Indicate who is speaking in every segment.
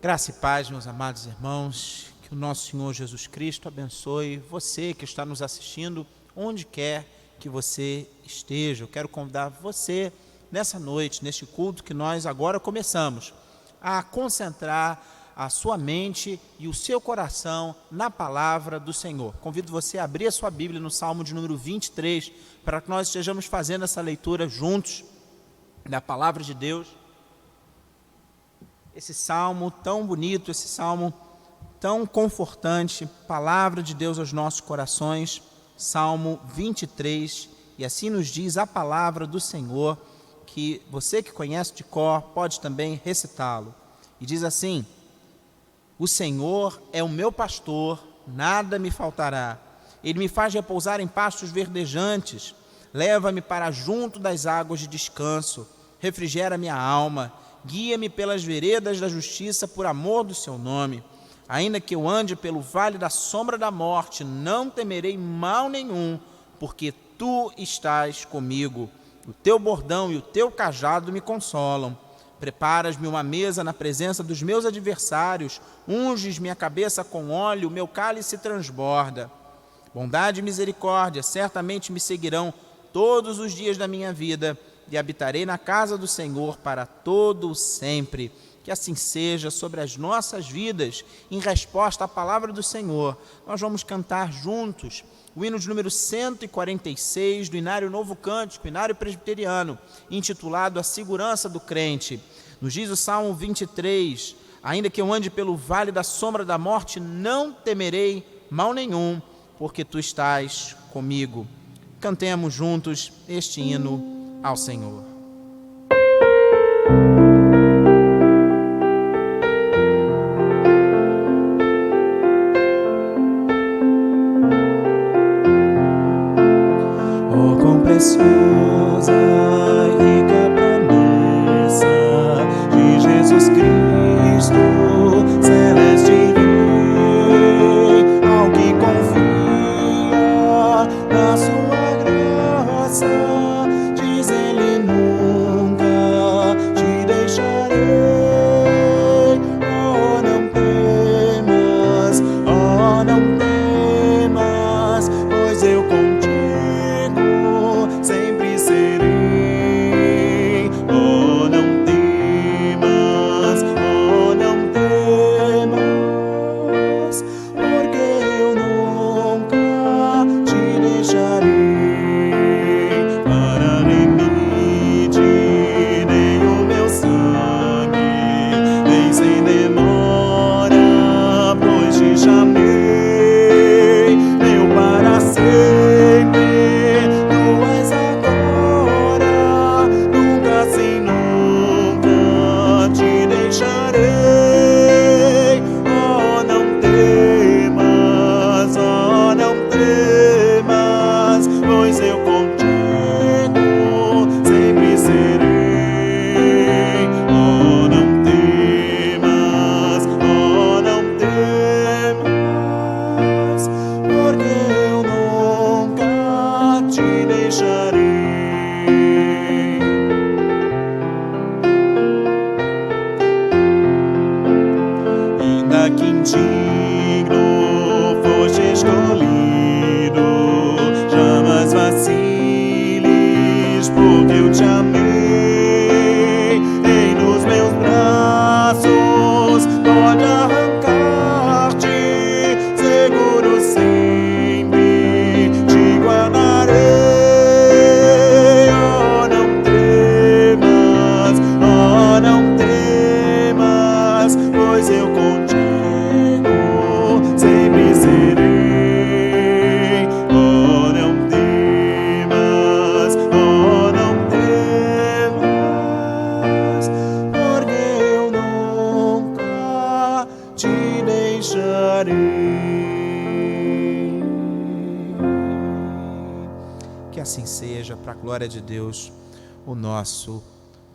Speaker 1: Graça e paz, meus amados irmãos, que o nosso Senhor Jesus Cristo abençoe você que está nos assistindo, onde quer que você esteja. Eu quero convidar você, nessa noite, neste culto que nós agora começamos, a concentrar a sua mente e o seu coração na palavra do Senhor. Convido você a abrir a sua Bíblia no Salmo de número 23, para que nós estejamos fazendo essa leitura juntos da palavra de Deus. Esse salmo tão bonito, esse salmo tão confortante, palavra de Deus aos nossos corações, Salmo 23, e assim nos diz a palavra do Senhor, que você que conhece de cor pode também recitá-lo. E diz assim: o Senhor é o meu pastor, nada me faltará. Ele me faz repousar em pastos verdejantes, leva-me para junto das águas de descanso, refrigera minha alma, guia-me pelas veredas da justiça por amor do seu nome. Ainda que eu ande pelo vale da sombra da morte, não temerei mal nenhum, porque tu estás comigo. O teu bordão e o teu cajado me consolam. Preparas-me uma mesa na presença dos meus adversários, unges minha cabeça com óleo, meu cálice transborda. Bondade e misericórdia certamente me seguirão todos os dias da minha vida, e habitarei na casa do Senhor para todo o sempre. Que assim seja sobre as nossas vidas. Em resposta à palavra do Senhor, nós vamos cantar juntos o hino de número 146 do Inário Novo Cântico, Inário Presbiteriano, intitulado A Segurança do Crente. Nos diz o Salmo 23, ainda que eu ande pelo vale da sombra da morte, não temerei mal nenhum, porque tu estás comigo. Cantemos juntos este hino ao Senhor. Oh, quão preciosa e rica promessa de Jesus Cristo, celeste Rei, ao que confia na sua graça. Que assim seja, para a glória de Deus, o nosso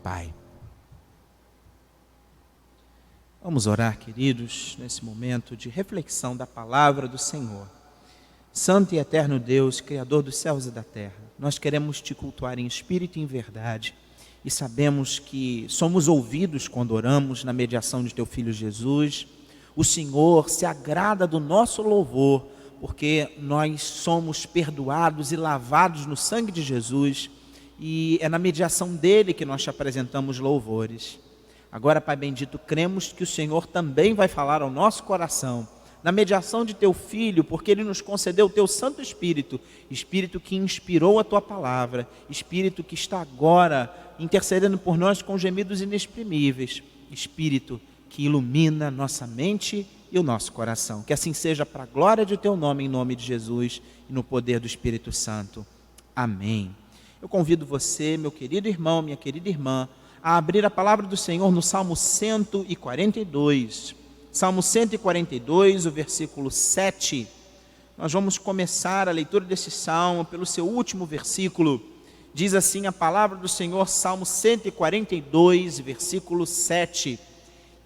Speaker 1: Pai. Vamos orar, queridos, nesse momento de reflexão da palavra do Senhor. Santo e eterno Deus, Criador dos céus e da terra, nós queremos te cultuar em espírito e em verdade. e sabemos que somos ouvidos quando oramos na mediação de Teu Filho Jesus. O Senhor se agrada do nosso louvor, porque nós somos perdoados e lavados no sangue de Jesus, e é na mediação dele que nós te apresentamos louvores. Agora, Pai bendito, cremos que o Senhor também vai falar ao nosso coração, na mediação de Teu Filho, porque Ele nos concedeu o Teu Santo Espírito, Espírito que inspirou a Tua palavra, Espírito que está agora intercedendo por nós com gemidos inexprimíveis, Espírito que ilumina nossa mente e o nosso coração. Que assim seja para a glória de Teu nome, em nome de Jesus e no poder do Espírito Santo. Amém. Eu convido você, meu querido irmão, minha querida irmã, a abrir a palavra do Senhor no Salmo 142. Salmo 142, o versículo 7. Nós vamos começar a leitura desse salmo pelo seu último versículo. Diz assim a palavra do Senhor, Salmo 142, versículo 7.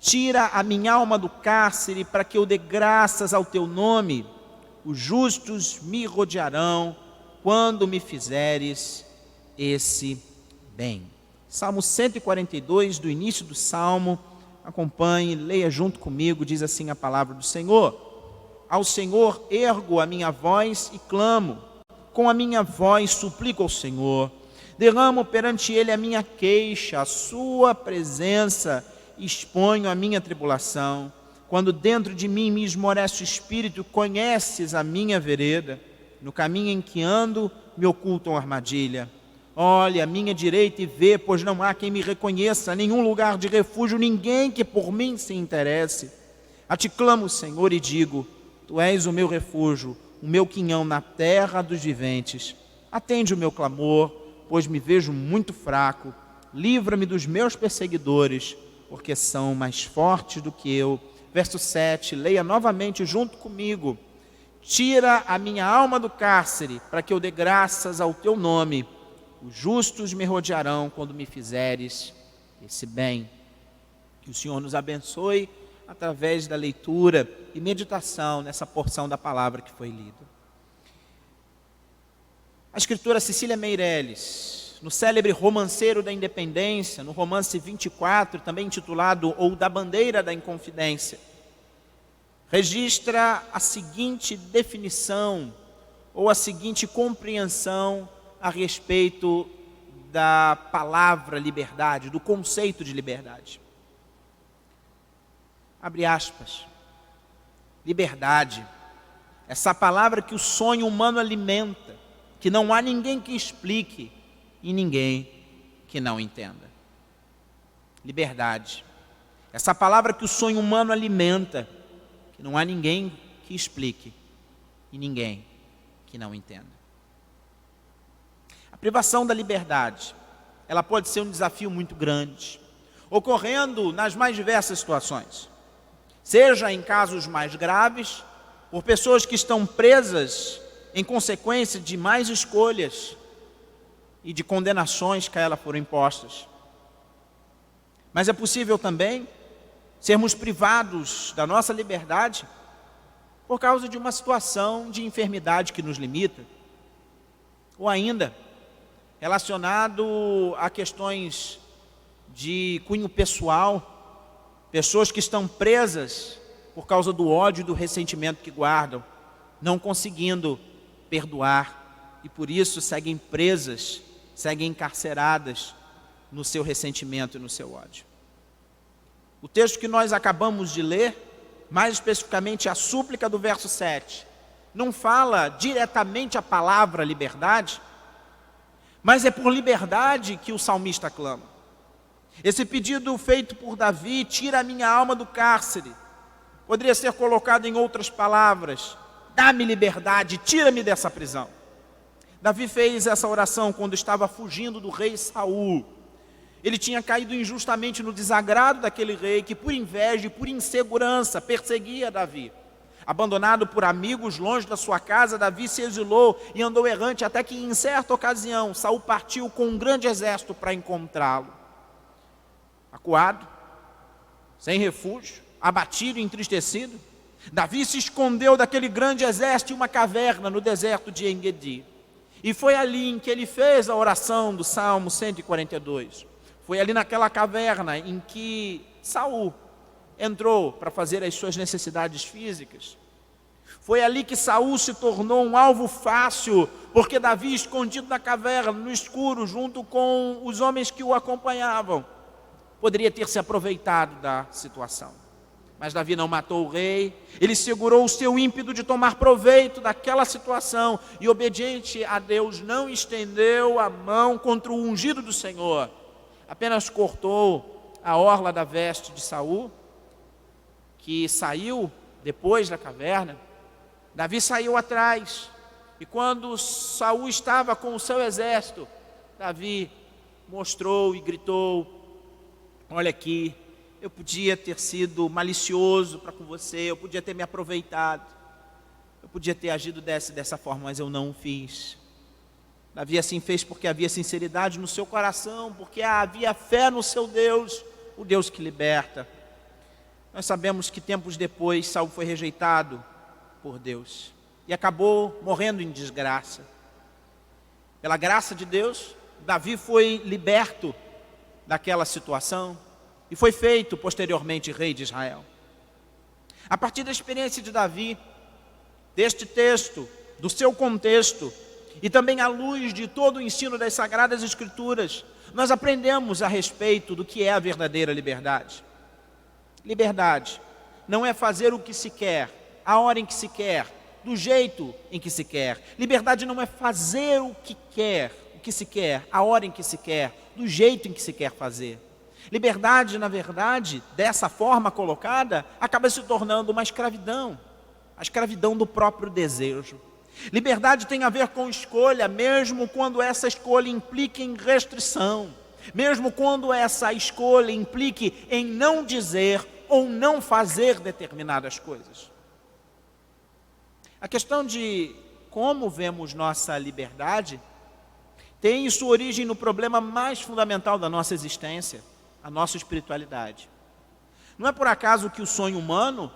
Speaker 1: Tira a minha alma do cárcere para que eu dê graças ao Teu nome. Os justos me rodearão quando me fizeres esse bem. Salmo 142, do início do Salmo, acompanhe, leia junto comigo, diz assim a palavra do Senhor. Ao Senhor ergo a minha voz e clamo, com a minha voz suplico ao Senhor. Derramo perante Ele a minha queixa, a sua presença, exponho a minha tribulação. Quando dentro de mim me esmorece o espírito, conheces a minha vereda. No caminho em que ando, me ocultam armadilha. Olha à minha direita e vê, pois não há quem me reconheça, nenhum lugar de refúgio, ninguém que por mim se interesse. A Ti clamo, Senhor, e digo, Tu és o meu refúgio, o meu quinhão na terra dos viventes. Atende o meu clamor, pois me vejo muito fraco. Livra-me dos meus perseguidores, porque são mais fortes do que eu. Verso 7, leia novamente junto comigo. Tira a minha alma do cárcere, para que eu dê graças ao Teu nome. Os justos me rodearão quando me fizeres esse bem. Que o Senhor nos abençoe através da leitura e meditação nessa porção da palavra que foi lida. A escritora Cecília Meirelles, no célebre Romanceiro da Independência, no romance 24, também intitulado Ou da Bandeira da Inconfidência, registra a seguinte definição ou a seguinte compreensão a respeito da palavra liberdade, do conceito de liberdade. Abre aspas. Liberdade, essa palavra que o sonho humano alimenta, que não há ninguém que explique e ninguém que não entenda. Liberdade, essa palavra que o sonho humano alimenta, que não há ninguém que explique e ninguém que não entenda. A privação da liberdade, ela pode ser um desafio muito grande, ocorrendo nas mais diversas situações, seja em casos mais graves, por pessoas que estão presas em consequência de más escolhas e de condenações que a ela foram impostas. Mas é possível também sermos privados da nossa liberdade por causa de uma situação de enfermidade que nos limita, ou ainda relacionado a questões de cunho pessoal, pessoas que estão presas por causa do ódio e do ressentimento que guardam, não conseguindo perdoar e por isso seguem presas, seguem encarceradas no seu ressentimento e no seu ódio. O texto que nós acabamos de ler, mais especificamente a súplica do verso 7, não fala diretamente a palavra liberdade, mas é por liberdade que o salmista clama. Esse pedido feito por Davi, tira a minha alma do cárcere, poderia ser colocado em outras palavras, dá-me liberdade, tira-me dessa prisão. Davi fez essa oração quando estava fugindo do rei Saul. Ele tinha caído injustamente no desagrado daquele rei que por inveja e por insegurança perseguia Davi. Abandonado por amigos longe da sua casa, Davi se exilou e andou errante até que em certa ocasião Saul partiu com um grande exército para encontrá-lo. Acuado, sem refúgio, abatido e entristecido, Davi se escondeu daquele grande exército em uma caverna no deserto de En-Gedi. E foi ali em que ele fez a oração do Salmo 142. Foi ali naquela caverna em que Saul entrou para fazer as suas necessidades físicas. Foi ali que Saul se tornou um alvo fácil, porque Davi, escondido na caverna, no escuro, junto com os homens que o acompanhavam, poderia ter se aproveitado da situação. Mas Davi não matou o rei, ele segurou o seu ímpeto de tomar proveito daquela situação e, obediente a Deus, não estendeu a mão contra o ungido do Senhor, apenas cortou a orla da veste de Saul, que saiu depois da caverna. Davi saiu atrás, e quando Saul estava com o seu exército, Davi mostrou e gritou: olha aqui, eu podia ter sido malicioso para com você, eu podia ter me aproveitado, eu podia ter agido dessa forma, mas eu não o fiz. Davi assim fez porque havia sinceridade no seu coração, porque havia fé no seu Deus, o Deus que liberta. Nós sabemos que tempos depois Saul foi rejeitado por Deus e acabou morrendo em desgraça. Pela graça de Deus, Davi foi liberto daquela situação e foi feito posteriormente rei de Israel. A partir da experiência de Davi, deste texto, do seu contexto e também à luz de todo o ensino das Sagradas Escrituras, nós aprendemos a respeito do que é a verdadeira liberdade. Liberdade não é fazer o que se quer, a hora em que se quer, do jeito em que se quer. Liberdade não é fazer o que se quer, a hora em que se quer, do jeito em que se quer fazer. Liberdade, na verdade, dessa forma colocada, acaba se tornando uma escravidão, a escravidão do próprio desejo. Liberdade tem a ver com escolha, mesmo quando essa escolha implique em restrição, mesmo quando essa escolha implique em não dizer ou não fazer determinadas coisas. A questão de como vemos nossa liberdade tem sua origem no problema mais fundamental da nossa existência, a nossa espiritualidade. Não é por acaso que o sonho humano,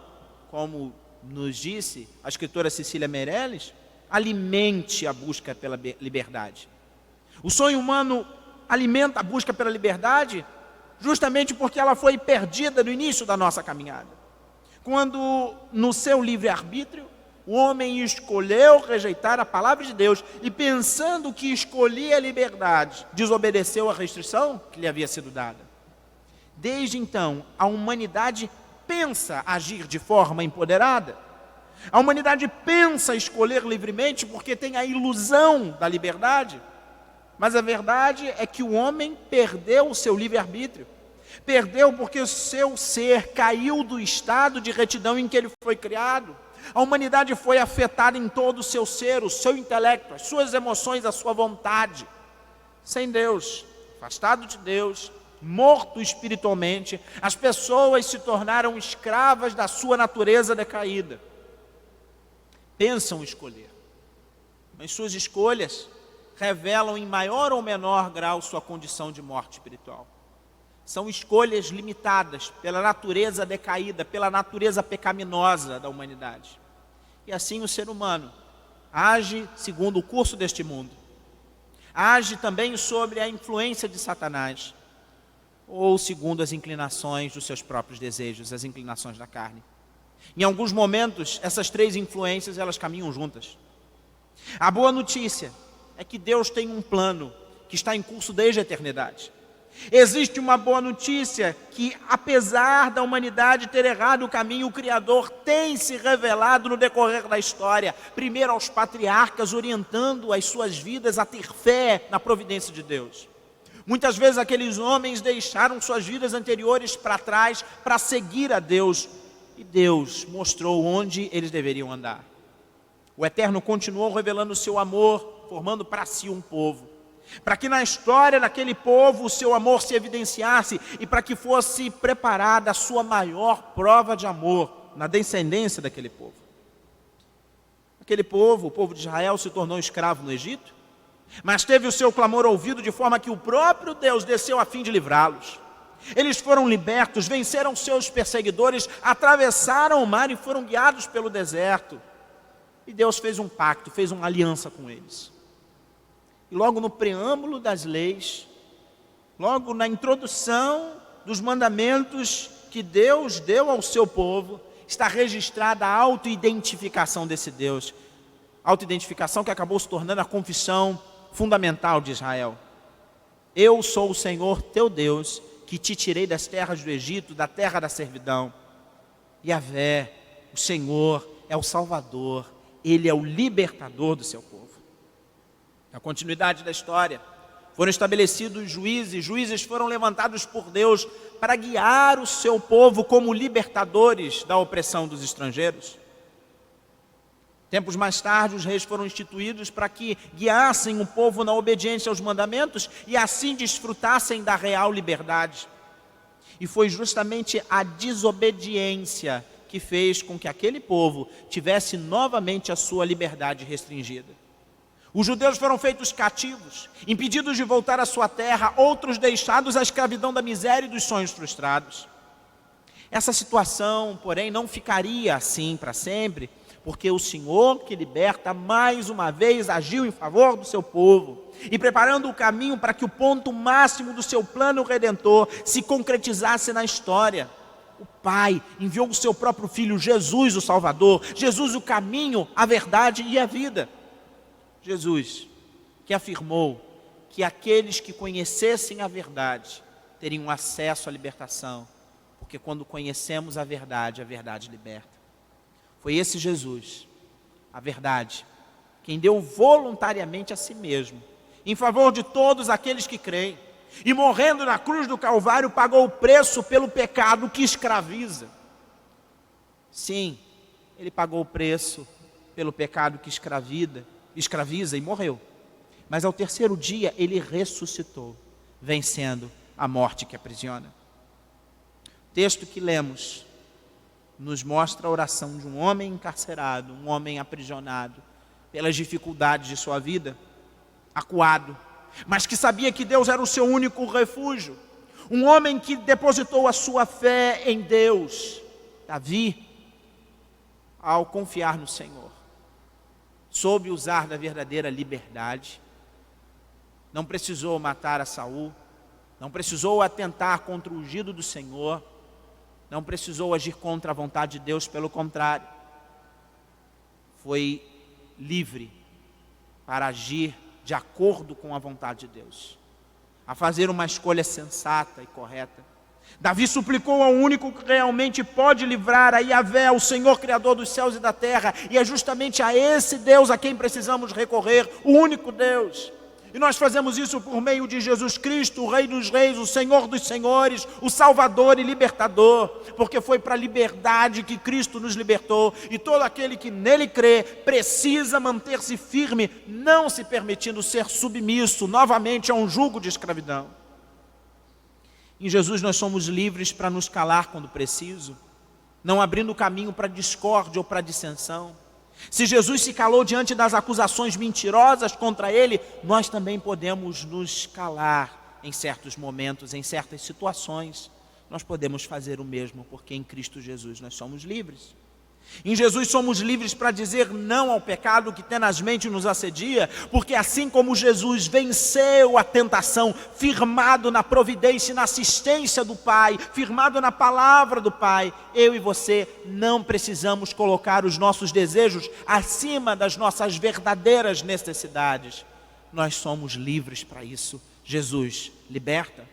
Speaker 1: como nos disse a escritora Cecília Meirelles, alimente a busca pela liberdade. O sonho humano alimenta a busca pela liberdade justamente porque ela foi perdida no início da nossa caminhada. Quando, no seu livre-arbítrio, o homem escolheu rejeitar a palavra de Deus e, pensando que escolhia a liberdade, desobedeceu à restrição que lhe havia sido dada. Desde então, a humanidade pensa agir de forma empoderada. A humanidade pensa escolher livremente porque tem a ilusão da liberdade. Mas a verdade é que o homem perdeu o seu livre-arbítrio. Perdeu porque o seu ser caiu do estado de retidão em que ele foi criado. A humanidade foi afetada em todo o seu ser, o seu intelecto, as suas emoções, a sua vontade. Sem Deus, afastado de Deus, morto espiritualmente, as pessoas se tornaram escravas da sua natureza decaída. Pensam escolher, mas suas escolhas revelam em maior ou menor grau sua condição de morte espiritual. São escolhas limitadas pela natureza decaída, pela natureza pecaminosa da humanidade. E assim o ser humano age segundo o curso deste mundo. Age também sobre a influência de Satanás, ou segundo as inclinações dos seus próprios desejos, as inclinações da carne. Em alguns momentos, essas três influências, elas caminham juntas. A boa notícia é que Deus tem um plano que está em curso desde a eternidade. Existe uma boa notícia que, apesar da humanidade ter errado o caminho, o Criador tem se revelado no decorrer da história, primeiro aos patriarcas, orientando as suas vidas a ter fé na providência de Deus. Muitas vezes aqueles homens deixaram suas vidas anteriores para trás para seguir a Deus, e Deus mostrou onde eles deveriam andar. O Eterno continuou revelando o seu amor, formando para si um povo, para que na história daquele povo o seu amor se evidenciasse e para que fosse preparada a sua maior prova de amor na descendência daquele povo. Aquele povo, o povo de Israel, se tornou escravo no Egito, mas teve o seu clamor ouvido de forma que o próprio Deus desceu a fim de livrá-los. Eles foram libertos, venceram seus perseguidores, atravessaram o mar e foram guiados pelo deserto. E Deus fez um pacto, fez uma aliança com eles. E logo no preâmbulo das leis, logo na introdução dos mandamentos que Deus deu ao seu povo, está registrada a autoidentificação desse Deus. Autoidentificação que acabou se tornando a confissão fundamental de Israel. Eu sou o Senhor teu Deus, que te tirei das terras do Egito, da terra da servidão. Yahvé, o Senhor, é o Salvador, Ele é o libertador do seu povo. Na continuidade da história, foram estabelecidos juízes foram levantados por Deus para guiar o seu povo como libertadores da opressão dos estrangeiros. Tempos mais tarde, os reis foram instituídos para que guiassem o povo na obediência aos mandamentos e assim desfrutassem da real liberdade. E foi justamente a desobediência que fez com que aquele povo tivesse novamente a sua liberdade restringida. Os judeus foram feitos cativos, impedidos de voltar à sua terra, outros deixados à escravidão da miséria e dos sonhos frustrados. Essa situação, porém, não ficaria assim para sempre, porque o Senhor que liberta mais uma vez agiu em favor do seu povo e preparando o caminho para que o ponto máximo do seu plano redentor se concretizasse na história. O Pai enviou o seu próprio Filho, Jesus, o Salvador, Jesus, o caminho, a verdade e a vida. Jesus, que afirmou que aqueles que conhecessem a verdade teriam acesso à libertação, porque quando conhecemos a verdade liberta. Foi esse Jesus, a verdade, quem deu voluntariamente a si mesmo, em favor de todos aqueles que creem, e morrendo na cruz do Calvário, pagou o preço pelo pecado que escraviza. Sim, Ele pagou o preço pelo pecado que escraviza e morreu. Mas ao terceiro dia, Ele ressuscitou, vencendo a morte que aprisiona. O texto que lemos nos mostra a oração de um homem encarcerado, um homem aprisionado pelas dificuldades de sua vida, acuado, mas que sabia que Deus era o seu único refúgio. Um homem que depositou a sua fé em Deus. Davi, ao confiar no Senhor, soube usar da verdadeira liberdade. Não precisou matar a Saul, não precisou atentar contra o ungido do Senhor, não precisou agir contra a vontade de Deus, pelo contrário, foi livre para agir de acordo com a vontade de Deus, a fazer uma escolha sensata e correta. Davi suplicou ao único que realmente pode livrar, a Yahvé, o Senhor Criador dos céus e da terra, e é justamente a esse Deus a quem precisamos recorrer, o único Deus. E nós fazemos isso por meio de Jesus Cristo, o Rei dos Reis, o Senhor dos Senhores, o Salvador e Libertador, porque foi para a liberdade que Cristo nos libertou, e todo aquele que nele crê precisa manter-se firme, não se permitindo ser submisso novamente a um jugo de escravidão. Em Jesus nós somos livres para nos calar quando preciso, não abrindo caminho para discórdia ou para dissensão. Se Jesus se calou diante das acusações mentirosas contra ele, nós também podemos nos calar em certos momentos, em certas situações. Nós podemos fazer o mesmo, porque em Cristo Jesus nós somos livres. Em Jesus somos livres para dizer não ao pecado que tenazmente nos assedia, porque assim como Jesus venceu a tentação, firmado na providência e na assistência do Pai, firmado na palavra do Pai, eu e você não precisamos colocar os nossos desejos acima das nossas verdadeiras necessidades. Nós somos livres para isso. Jesus liberta.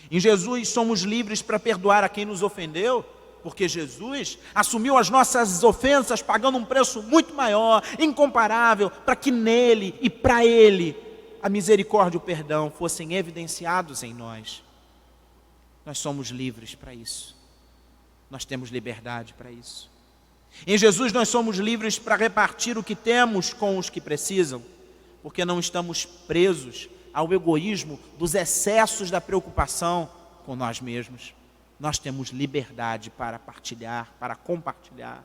Speaker 1: Em Jesus somos livres para perdoar a quem nos ofendeu, porque Jesus assumiu as nossas ofensas, pagando um preço muito maior, incomparável, para que nele e para ele a misericórdia e o perdão fossem evidenciados em nós. Nós somos livres para isso. Nós temos liberdade para isso. Em Jesus nós somos livres para repartir o que temos com os que precisam, porque não estamos presos ao egoísmo dos excessos da preocupação com nós mesmos. Nós temos liberdade para partilhar, para compartilhar.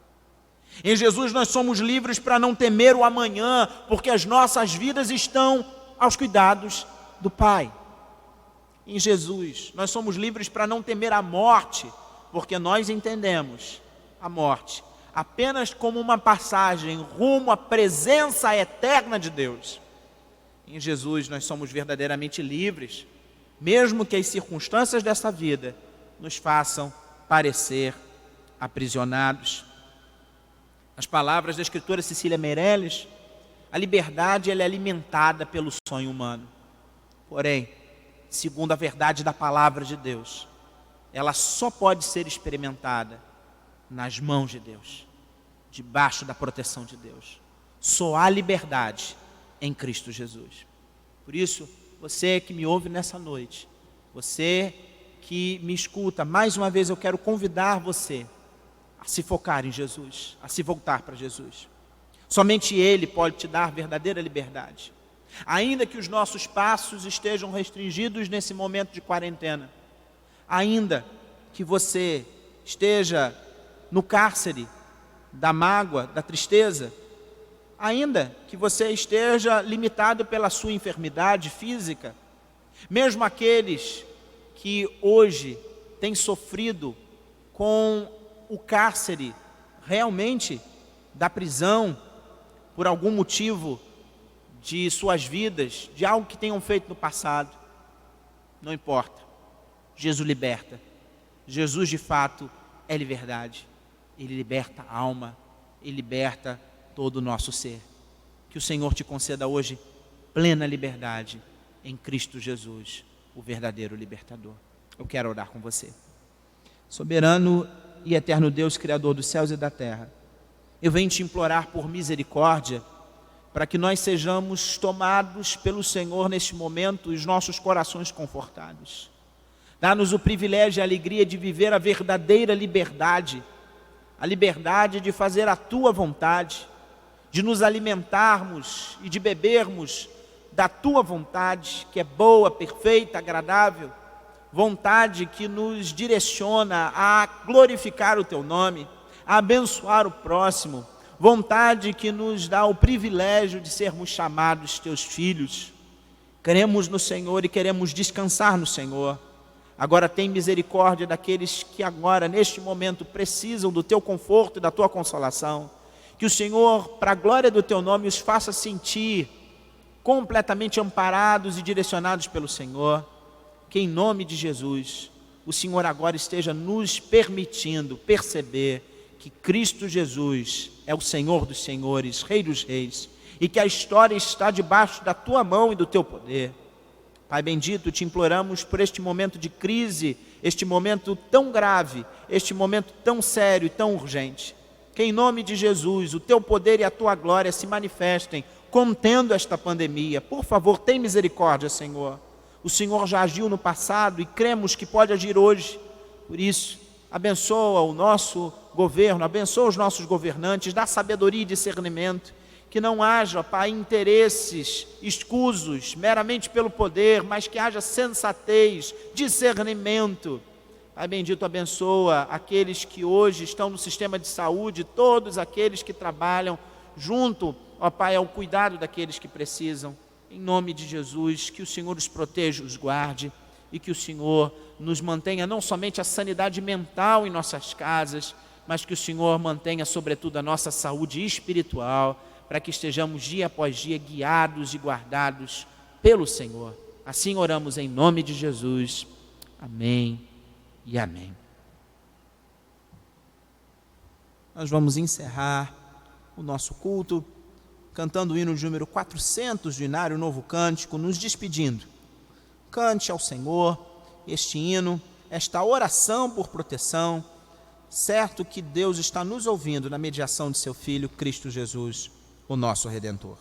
Speaker 1: Em Jesus nós somos livres para não temer o amanhã, porque as nossas vidas estão aos cuidados do Pai. Em Jesus nós somos livres para não temer a morte, porque nós entendemos a morte apenas como uma passagem rumo à presença eterna de Deus. Em Jesus nós somos verdadeiramente livres, mesmo que as circunstâncias dessa vida nos façam parecer aprisionados. As palavras da escritora Cecília Meirelles: a liberdade ela é alimentada pelo sonho humano. Porém, segundo a verdade da palavra de Deus, ela só pode ser experimentada nas mãos de Deus, debaixo da proteção de Deus. Só há liberdade em Cristo Jesus. Por isso, você que me ouve nessa noite, você que me escuta, mais uma vez eu quero convidar você a se focar em Jesus, a se voltar para Jesus. Somente Ele pode te dar verdadeira liberdade. Ainda que os nossos passos estejam restringidos nesse momento de quarentena, ainda que você esteja no cárcere da mágoa, da tristeza, ainda que você esteja limitado pela sua enfermidade física, mesmo aqueles que hoje têm sofrido com o cárcere realmente da prisão, por algum motivo de suas vidas, de algo que tenham feito no passado, não importa, Jesus liberta. Jesus de fato é liberdade. Ele liberta a alma, Ele liberta todo o nosso ser. Que o Senhor te conceda hoje plena liberdade em Cristo Jesus, o verdadeiro libertador. Eu quero orar com você. Soberano e eterno Deus, Criador dos céus e da terra, eu venho te implorar por misericórdia, para que nós sejamos tomados pelo Senhor neste momento, os nossos corações confortados. Dá-nos o privilégio e a alegria de viver a verdadeira liberdade, a liberdade de fazer a Tua vontade, de nos alimentarmos e de bebermos da Tua vontade, que é boa, perfeita, agradável, vontade que nos direciona a glorificar o Teu nome, a abençoar o próximo, vontade que nos dá o privilégio de sermos chamados Teus filhos. Queremos no Senhor e queremos descansar no Senhor. Agora tem misericórdia daqueles que agora, neste momento, precisam do Teu conforto e da Tua consolação. Que o Senhor, para a glória do Teu nome, os faça sentir completamente amparados e direcionados pelo Senhor. Que em nome de Jesus, o Senhor agora esteja nos permitindo perceber que Cristo Jesus é o Senhor dos senhores, Rei dos reis, e que a história está debaixo da Tua mão e do Teu poder. Pai bendito, te imploramos por este momento de crise, este momento tão grave, este momento tão sério e tão urgente. Que em nome de Jesus, o Teu poder e a Tua glória se manifestem, contendo esta pandemia. Por favor, tem misericórdia, Senhor. O Senhor já agiu no passado e cremos que pode agir hoje. Por isso, abençoa o nosso governo, abençoa os nossos governantes, dá sabedoria e discernimento. Que não haja, Pai, interesses escusos, meramente pelo poder, mas que haja sensatez, discernimento. Pai bendito, abençoa aqueles que hoje estão no sistema de saúde, todos aqueles que trabalham junto, ó Pai, ao cuidado daqueles que precisam. Em nome de Jesus, que o Senhor os proteja, os guarde, e que o Senhor nos mantenha não somente a sanidade mental em nossas casas, mas que o Senhor mantenha sobretudo a nossa saúde espiritual, para que estejamos dia após dia guiados e guardados pelo Senhor. Assim oramos em nome de Jesus. Amém e amém. Nós vamos encerrar o nosso culto cantando o hino de número 400 do Inário Novo Cântico, nos despedindo. Cante ao Senhor este hino, esta oração por proteção, certo que Deus está nos ouvindo na mediação de Seu Filho, Cristo Jesus, o nosso Redentor.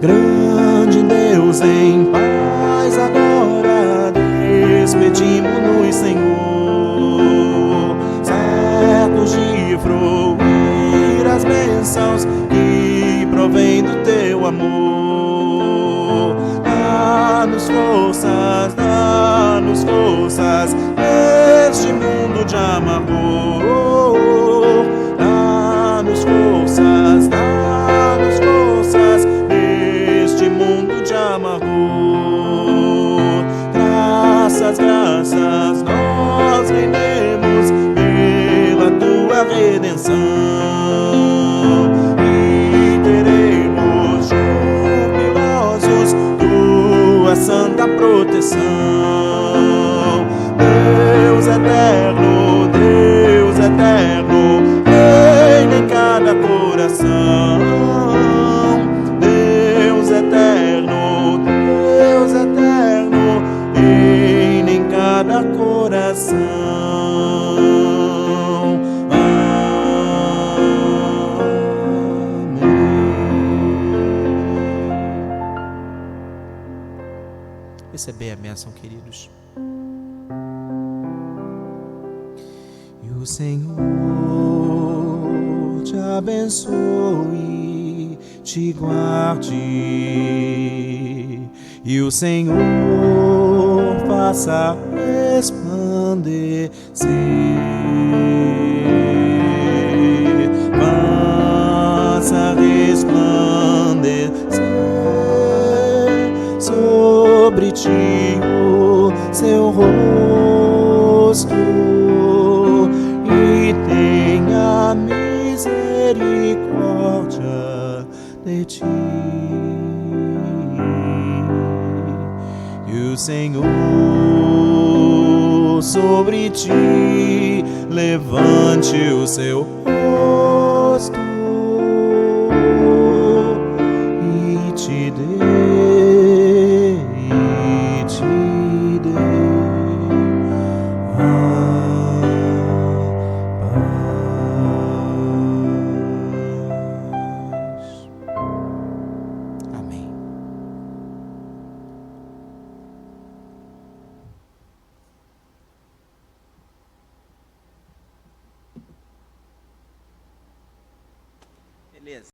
Speaker 1: Grande Deus, em paz agora despedimos-nos, Senhor, certos de fruir as bênçãos que provém do Teu amor. Dá-nos forças neste mundo de amargor. Dá-nos forças neste mundo de amargor. Graças nós rendemos pela Tua redenção. proteção. Deus eterno, reina em cada coração. Deus eterno, reina em cada coração. Receber a bênção, queridos. E o Senhor te abençoe, te guarde. E o Senhor faça resplandecer, faça resplandecer sobre ti o seu rosto e tenha misericórdia de ti. E o Senhor sobre ti levante o seu rosto